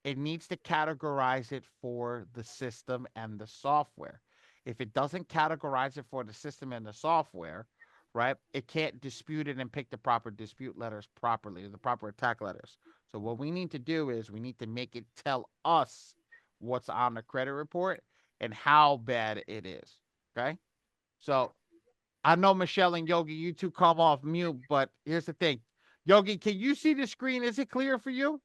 it needs to categorize it for the system and the software. If it doesn't categorize it for the system and the software, right, it can't dispute it and pick the proper dispute letters properly, the proper attack letters. So what we need to do is we need to make it tell us what's on the credit report and how bad it is. Okay. So I know Michelle and Yogi, you two come off mute, but here's the thing. Yogi, can you see the screen? Is it clear for you?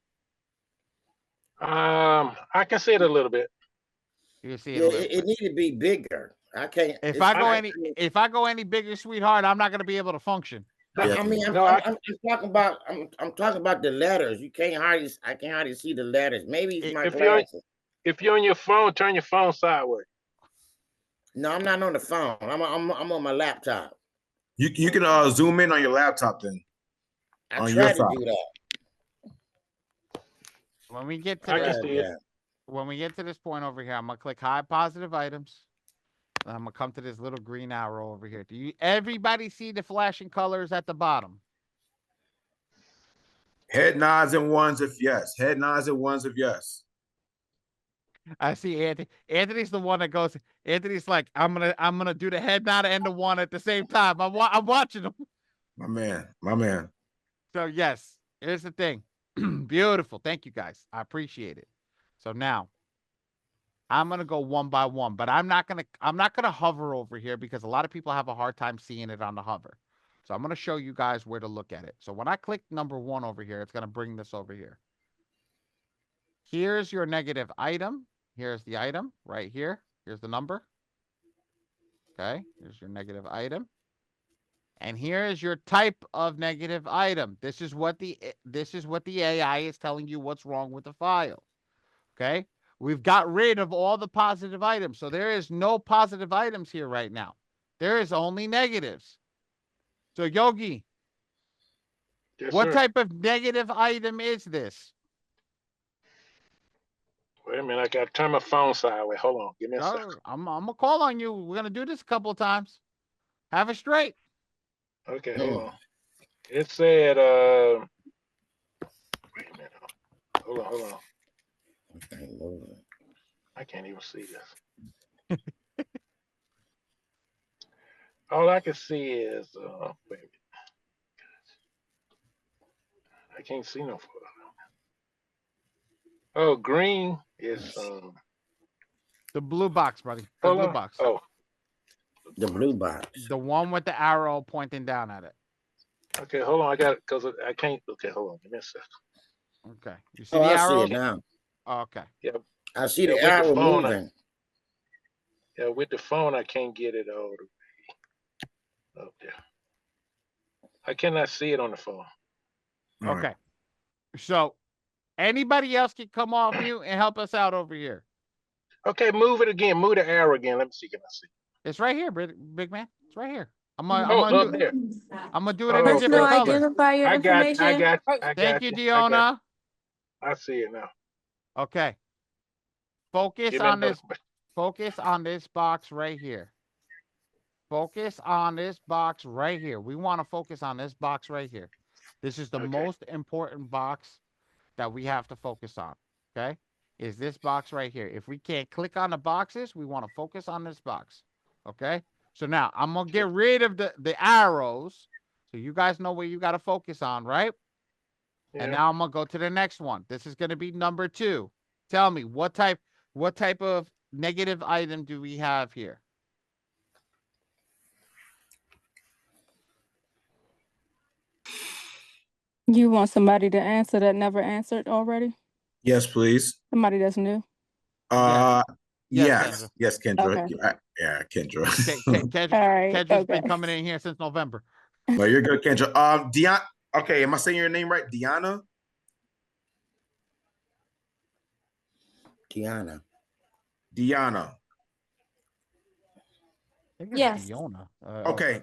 I can see it a little bit. You see it a little bit. It need to be bigger. I can't. If I go any bigger, sweetheart, I'm not going to be able to function. I mean, I'm talking about. I'm talking about the letters. I can't hardly see the letters. Maybe it's my glasses. If you're on your phone, turn your phone sideways. No, I'm not on the phone. I'm on my laptop. You can zoom in on your laptop then. I try to do that. When we get to this point over here, I'm gonna click high positive items. And I'm gonna come to this little green arrow over here. Do everybody see the flashing colors at the bottom? Head nods and ones if yes. Head nods and ones if yes. I see Anthony. Anthony's the one that goes. Anthony's like, I'm gonna do the head nod and the 1 at the same time. I'm watching him. My man. So yes, here's the thing. Beautiful. Thank you guys. I appreciate it. So now I'm gonna go 1 by 1, but I'm not gonna hover over here because a lot of people have a hard time seeing it on the hover. So I'm gonna show you guys where to look at it. So when I click number 1 over here, it's gonna bring this over here. Here's your negative item. Here's the item right here. Here's the number. Okay, here's your negative item. And here is your type of negative item. This is what the AI is telling you what's wrong with the file. Okay? We've got rid of all the positive items. So there is no positive items here right now. There is only negatives. So Yogi, yes, what sir. type of negative item is this? Wait a minute, I gotta turn my phone sideways. Hold on, give me a second. I'm gonna call on you. We're gonna do this a couple of times. Have it straight. Okay, hold on. It said, wait a minute. Hold on. I can't even see this. All I can see is, wait a minute. I can't see no photo. Oh, green is the blue box, buddy. The blue box. Oh, the blue box. The one with the arrow pointing down at it. Okay, hold on. I got it because I can't. Okay, hold on. Give me a second. Okay. You see the arrow? I see it now. Oh, okay. Yep. I see the arrow moving. Yeah, with the phone, I can't get it all the way up there. I cannot see it on the phone. All right. Okay. So anybody else can come off mute and help us out over here. Okay, move it again. Move the arrow again. Let me see. Can I see? It's right here, big man. It's right here. I'm Oh, gonna up there. do it in a Oh, Personal different okay. color. identifier I got you. I information. got you. I Thank got you, you. I got you. Diona. I see it now. Okay. Focus Give me on another this. Focus on this box right here. Focus on this box right here. We want to focus on this box right here. This is the Okay. most important box that we have to focus on. Okay. Is this box right here. If we can't click on the boxes, we want to focus on this box. Okay. So now I'm going to get rid of the arrows. So you guys know where you got to focus on, right? Yeah. And now I'm going to go to the next one. This is going to be number 2. Tell me what type of negative item do we have here? You want somebody to answer that never answered already? Yes, please. Somebody that's new? Yes. Kendra. Yes, Kendra. Okay. Yeah, Kendra. All right, Kendra's been okay. coming in here since November. No, you're good, Kendra. Dion. Okay, am I saying your name right? Diana? Tiana. Diana. I think it's Yes. Diona. Okay.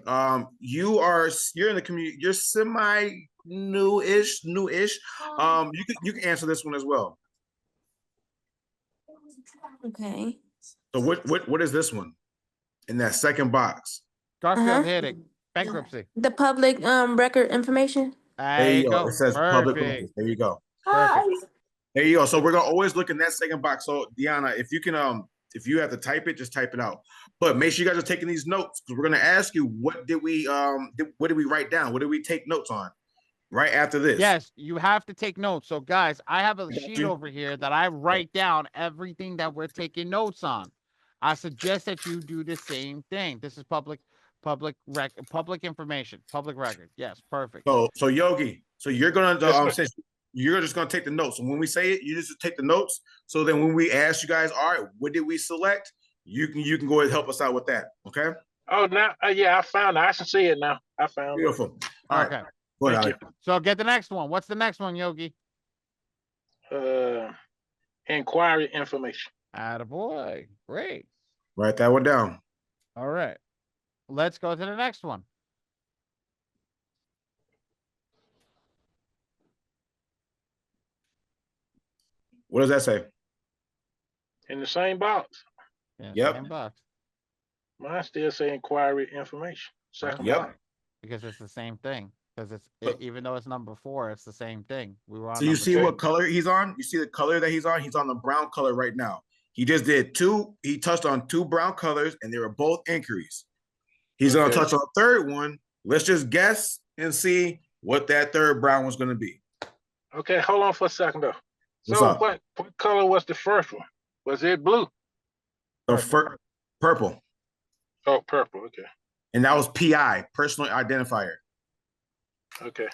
You're in the community. You're semi newish. You can answer this one as well. Okay. So what is this one in that second box? Garfield Uh-huh. headache. Bankruptcy. The public record information. There you go. It says public Perfect. records. There you go. Perfect. There you go. So we're gonna always look in that second box. So Diana, if you can if you have to type it, just type it out. But make sure you guys are taking these notes because we're gonna ask you what did we write down? What did we take notes on right after this? Yes, you have to take notes. So guys, I have a got sheet you. over here that I write down everything that we're taking notes on. I suggest that you do the same thing. This is public information, public record. Yes, perfect. So Yogi, so you're gonna Yes, sir. since you're just gonna take the notes. And when we say it, you just take the notes. So then when we ask you guys, all right, what did we select? You can go ahead and help us out with that. Okay. Oh, now, yeah, I found it. I can see it now. I found Beautiful. All right. Okay. Go ahead, Thank Ali. So get the next one. What's the next one, Yogi? it. Inquiry information. Attaboy. Great. Write that one down. All right. Let's go to the next one. What does that say? In the same box. Yeah, Yep. same box. Mine still say inquiry information. Second Yep. box. Because it's the same thing. Because But- even though it's number 4, it's the same thing. We were on. So you number see 2. what color he's on? You see the color that he's on? He's on the brown color right now. He just did 2. He touched on 2 brown colors, and they were both inquiries. He's gonna Okay. touch on a third one. Let's just guess and see what that third brown one's gonna be. Okay, hold on for a second though. What's So up? what color was the first one? Was it blue? The purple, Oh, purple. Okay. and that was PI, personal identifier. Okay.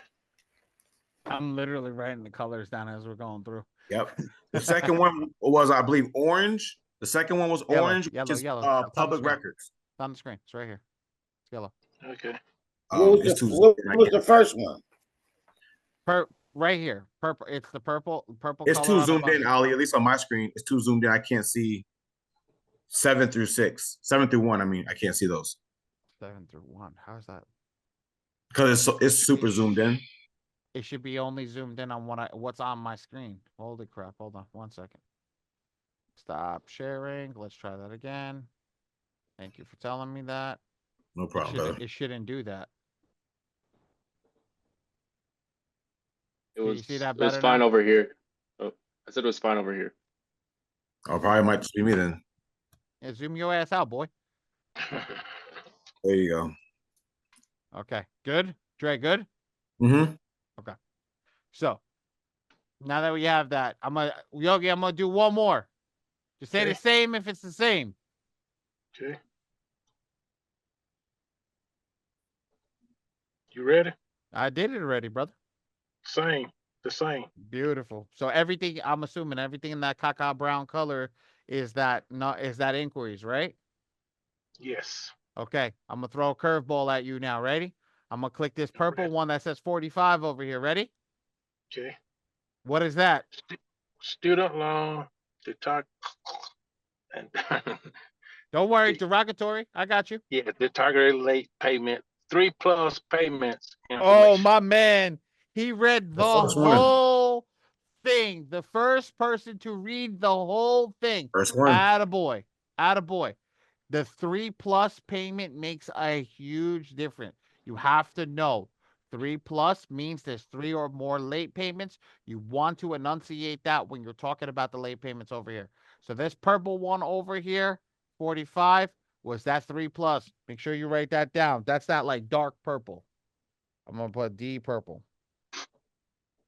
I'm literally writing the colors down as we're going through. Yep. The second one was, I believe, orange. The second one was Yellow, orange, yellow, which is yellow. It's on the public screen. records. It's on the screen. It's right here. It's yellow. Okay. What It's too what was the first one? Right here. Purple. It's the purple. It's color too on the zoomed in, bottom. Ali. At least on my screen, it's too zoomed in. I can't see 7 through 6, 7 through 1. I mean, I can't see those 7 through 1. How's that? because it's super zoomed in. It should be only zoomed in on what's on my screen. Holy crap. Hold on 1 second. Stop sharing. Let's try that again. Thank you for telling me that. No problem, brother. It shouldn't do that. It Can you was, see that it was better fine now? over here. Oh, I said it was fine over here. Oh, probably might just be me then. Yeah, zoom your ass out, boy. There you go. Okay. Good? Dre, good? Mm-hmm. So now that we have that, Yogi, I'm gonna do one more. Just say the Okay. same if it's the same. Okay. You ready? I did it already, brother. Same. The same. Beautiful. So everything, I'm assuming everything in that caca brown color is that inquiries, right? Yes. Okay, I'm gonna throw a curveball at you now. Ready? I'm gonna click this purple one that says 45 over here. Ready? Okay. What is that? Student loan, the talk, and Don't worry, derogatory. I got you. yeah, the targeted late payment, 3+ payments Oh, information. my man. He read The the first one. whole thing. The first person to read the whole thing. First one. Attaboy. Attaboy. The 3+ payment makes a huge difference. You have to know 3+ means there's 3 or more late payments. You want to enunciate that when you're talking about the late payments over here. So this purple one over here, 45, was that 3+. Make sure you write that down. That's that like dark purple. I'm gonna put D purple.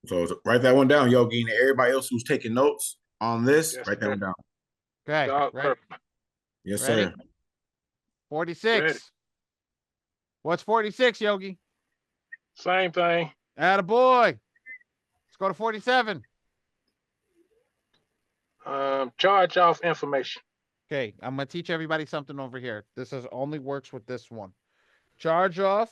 So write that one down, Yogi, and everybody else who's taking notes on this, Yes, write that sir. one down. Okay, Dark ready? purple. Yes, Ready? sir. 46. Ready. What's 46, Yogi? Same thing. Attaboy. Let's go to 47. Charge off information. Okay, I'm gonna teach everybody something over here. This is only works with this one. Charge off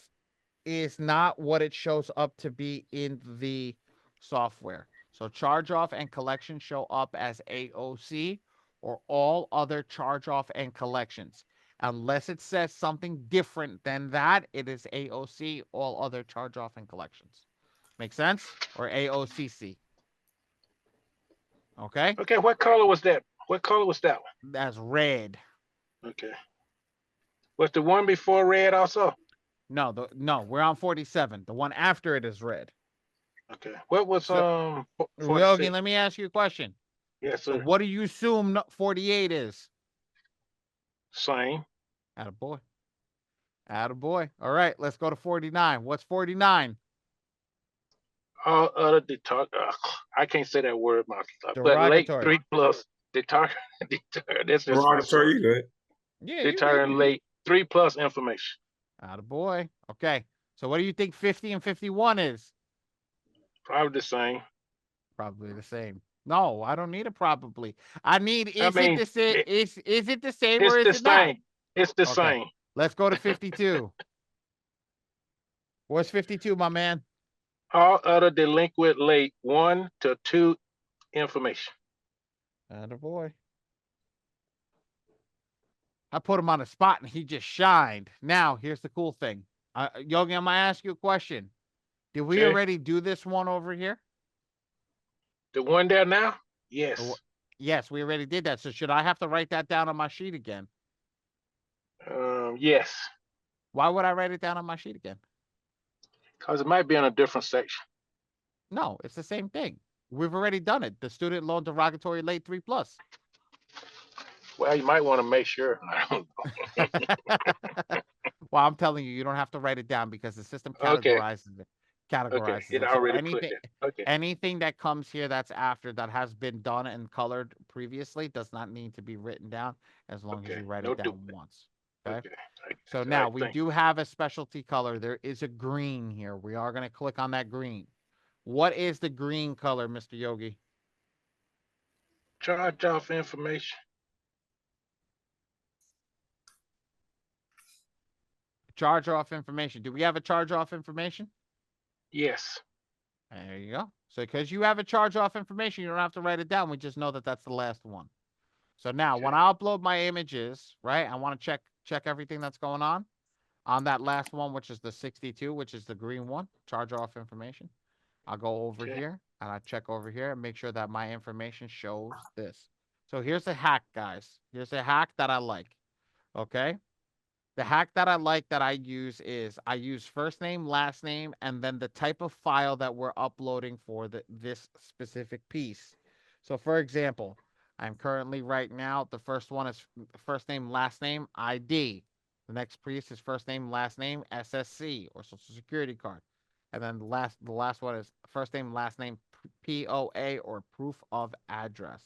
is not what it shows up to be in the software. So charge off and collection show up as AOC or all other charge off and collections. Unless it says something different than that, it is AOC, all other charge off and collections. Make sense? Or AOCC. Okay? Okay, what color was that? What color was that one? That's red. Okay. Was the one before red also? No, we're on 47. The one after it is red. Okay. What was So, 46? Yogi, let me ask you a question. Yes, So sir. what do you assume 48 is? Same. Attaboy. Attaboy. All right, let's go to 49. What's 49? All other I can't say that word myself. But late Derogatory. 3+. This is my Derogatory, you good. Yeah, you deter good. late 3+ information. Attaboy. Okay. So what do you think 50 and 51 is? Probably the same. Probably the same. No, I don't need a probably. I need I is mean, it the same? Is it the same it's or is the it not? same. It's the Okay. same. Let's go to 52. What's 52, my man? All other delinquent late 1 to 2 information. Attaboy. I put him on the spot and he just shined. Now, here's the cool thing. Yogi, I'm going to ask you a question. Did we Okay. already do this one over here? The one there now? Yes. Yes, we already did that. So should I have to write that down on my sheet again? Yes. Why would I write it down on my sheet again? Because it might be in a different section. No, it's the same thing. We've already done it. The student loan derogatory late 3+. Well, you might want to make sure. I don't know. Well, I'm telling you, you don't have to write it down because the system categorizes it. Okay, it So already put there. Okay. anything that comes here that's after that has been done and colored previously does not need to be written down as long as you write it down once. Okay. So now we do have a specialty color. There is a green here. We are going to click on that green. What is the green color, Mr. Yogi? Charge off information. Charge off information. Do we have a charge off information? Yes. There you go. So because you have a charge off information, you don't have to write it down. We just know that that's the last one. So now when I upload my images, right, I want to check everything that's going on that last one, which is the 62, which is the green one, charge off information. I'll go over here and I check over here and make sure that my information shows this. So here's a hack, guys. Here's a hack that I like. Okay. The hack that I like that I use is I use first name, last name, and then the type of file that we're uploading for this specific piece. So for example, I'm currently right now, the first one is first name, last name, ID. The next piece is first name, last name, SSC or social security card. And then the last one is first name, last name, POA or proof of address.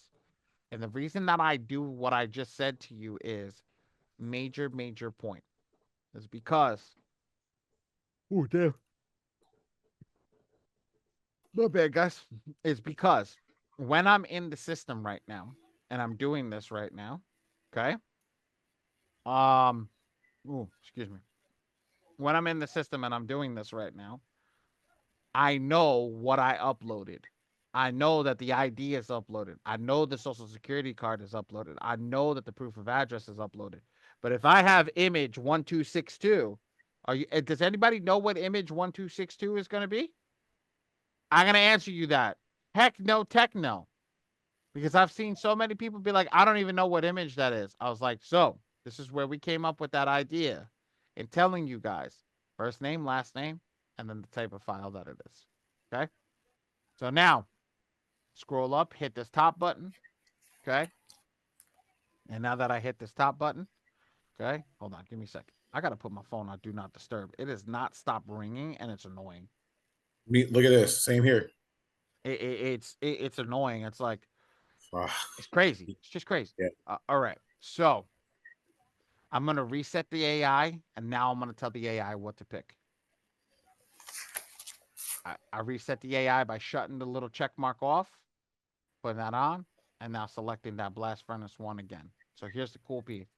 And the reason that I do what I just said to you is major point is because damn, my bad, guys. Is because when I'm in the system right now and I'm doing this right now, okay, Ooh, excuse me. When I'm in the system and I'm doing this right now, I know what I uploaded. I know that the ID is uploaded. I know the social security card is uploaded. I know that the proof of address is uploaded. But if I have image 1262, does anybody know what image 1262 is going to be? I'm going to answer you that. Heck no, tech no. Because I've seen so many people be like, I don't even know what image that is. I was like, so this is where we came up with that idea in telling you guys first name, last name, and then the type of file that it is. Okay. So now scroll up, hit this top button. Okay. And now that I hit this top button, okay, hold on, give me a second. I got to put my phone on do not disturb. It has not stopped ringing and it's annoying. Look at this. Same here. It's annoying. It's like, Ah, it's crazy. It's just crazy. yeah. All right. So I'm going to reset the AI, and now I'm going to tell the AI what to pick. I reset the AI by shutting the little check mark off, putting that on, and now selecting that blast furnace 1 again. So here's the cool piece.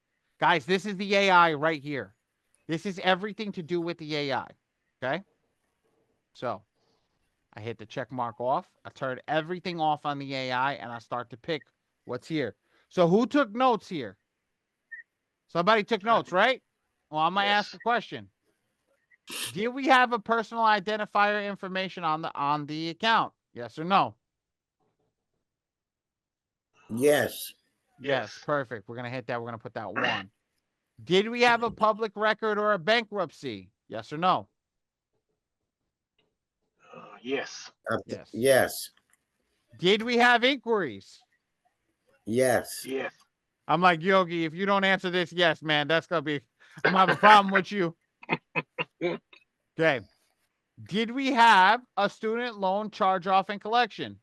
Guys, this is the AI right here. This is everything to do with the AI. Okay? So I hit the check mark off. I turn everything off on the AI, and I start to pick what's here. So who took notes here? Somebody took notes, right? Well, I'm going to ask a question. Did we have a personal identifier information on the account? Yes or no? Yes. Yes, perfect. We're going to hit that. We're going to put that 1. Did we have a public record or a bankruptcy? Yes or no? Yes. Yes. Yes. Did we have inquiries? Yes. Yes. I'm like, Yogi, if you don't answer this, yes, man, that's going to be, I'm going to have a problem with you. Okay. Did we have a student loan charge off and collection?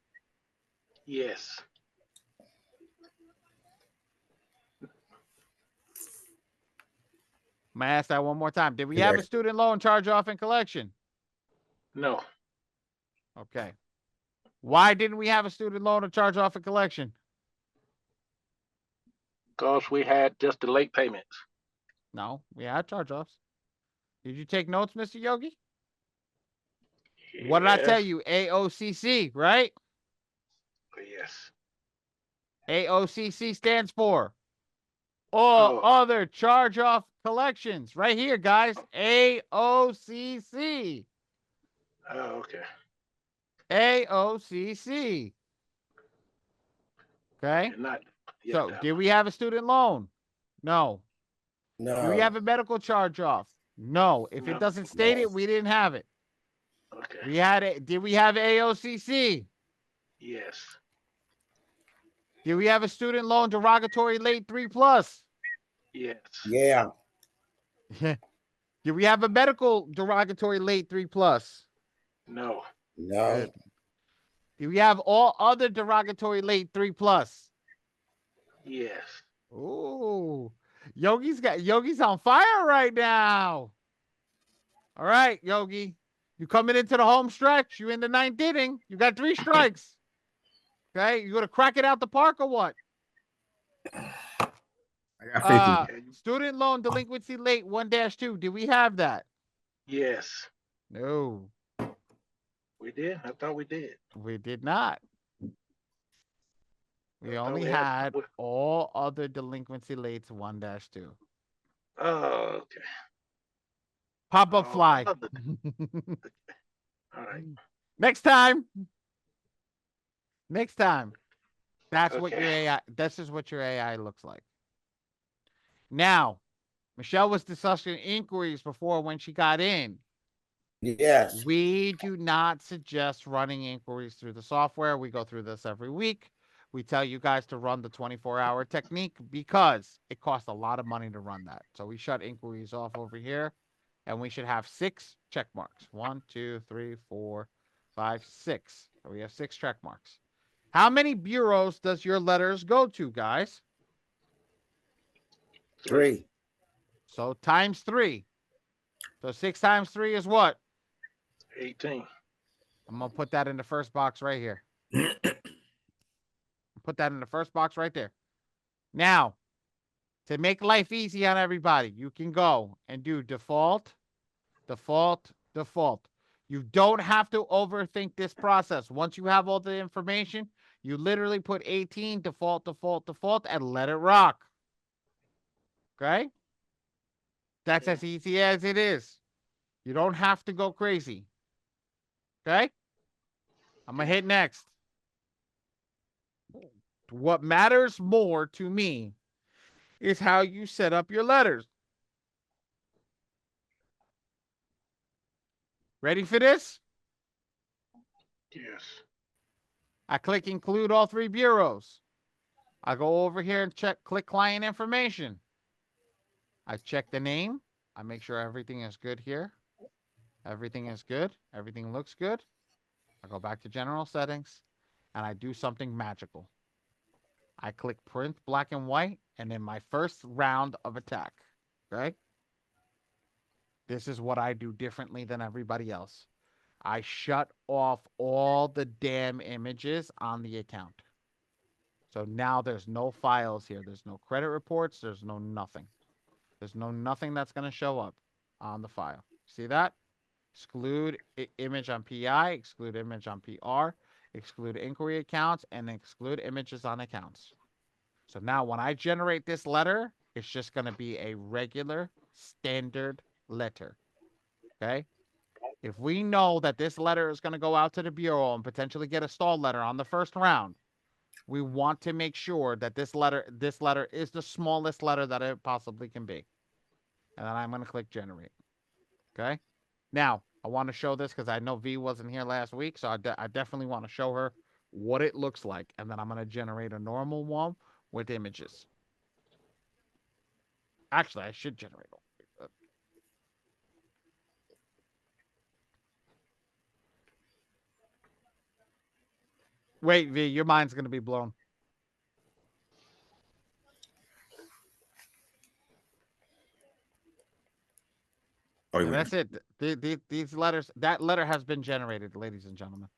Yes. I'm going to ask that one more time. Did we have a student loan charge off and collection? No. Okay. Why didn't we have a student loan or charge off and collection? Because we had just the late payments. No, we had charge offs. Did you take notes, Mr. Yogi? Yes. What did I tell you? AOCC, right? Yes. AOCC stands for all other charge off collections. Right here, guys. AOCC. Oh, okay. AOCC. Okay. So, did we have a student loan? No. No. Do we have a medical charge off? No. If it doesn't state it, we didn't have it. Okay. We had it. Did we have AOCC? Yes. Did we have a student loan derogatory late 3+? Yes. Yeah. Did we have a medical derogatory late 3+? No. No. Good. Do we have all other derogatory late 3+? Yes. Ooh. Yogi's on fire right now. All right, Yogi. You coming into the home stretch. You in the 9th inning. You got 3 strikes. Okay. You gonna crack it out the park or what? I got faith in you. Student loan delinquency late 1-2. Did we have that? Yes. No. We did? I thought we did. We did not. We only had all other delinquency lates 1-2. Oh, okay. Pop up fly. All right. Next time. That's what your AI, this is what your AI looks like. Now, Michelle was discussing inquiries before when she got in. Yes. We do not suggest running inquiries through the software. We go through this every week. We tell you guys to run the 24-hour technique because it costs a lot of money to run that. So we shut inquiries off over here, and we should have 6 check marks. 1, 2, 3, 4, 5, 6. So we have 6 check marks. How many bureaus does your letters go to, guys? 3. So times 3. So 6 times 3 is what? 18. I'm going to put that in the first box right here. Put that in the first box right there. Now, To make life easy on everybody, you can go and do default, default, default. You don't have to overthink this process. Once you have all the information, you literally put 18, default, default, default, and let it rock. Okay? That's as easy as it is. You don't have to go crazy. Okay? I'm going to hit next. What matters more to me is how you set up your letters. Ready for this? Yes. I click include all 3 bureaus. I go over here and click client information. I check the name. I make sure everything is good here. Everything is good. Everything looks good. I go back to general settings and I do something magical. I click print black and white and then my first round of attack. Okay? This is what I do differently than everybody else. I shut off all the damn images on the account. So now there's no files here. There's no credit reports. There's no nothing. There's no nothing that's going to show up on the file. See that? Exclude image on PI, exclude image on PR, exclude inquiry accounts, and exclude images on accounts. So now when I generate this letter, it's just going to be a regular standard letter. Okay? If we know that this letter is going to go out to the bureau and potentially get a stall letter on the first round, we want to make sure that this letter is the smallest letter that it possibly can be. And then I'm going to click generate. Okay? Now, I want to show this because I know V wasn't here last week, so I definitely want to show her what it looks like. And then I'm going to generate a normal one with images. Actually, I should generate all. Wait, V, your mind's going to be blown. Oh, Yeah, that's it. These letters, that letter has been generated, ladies and gentlemen.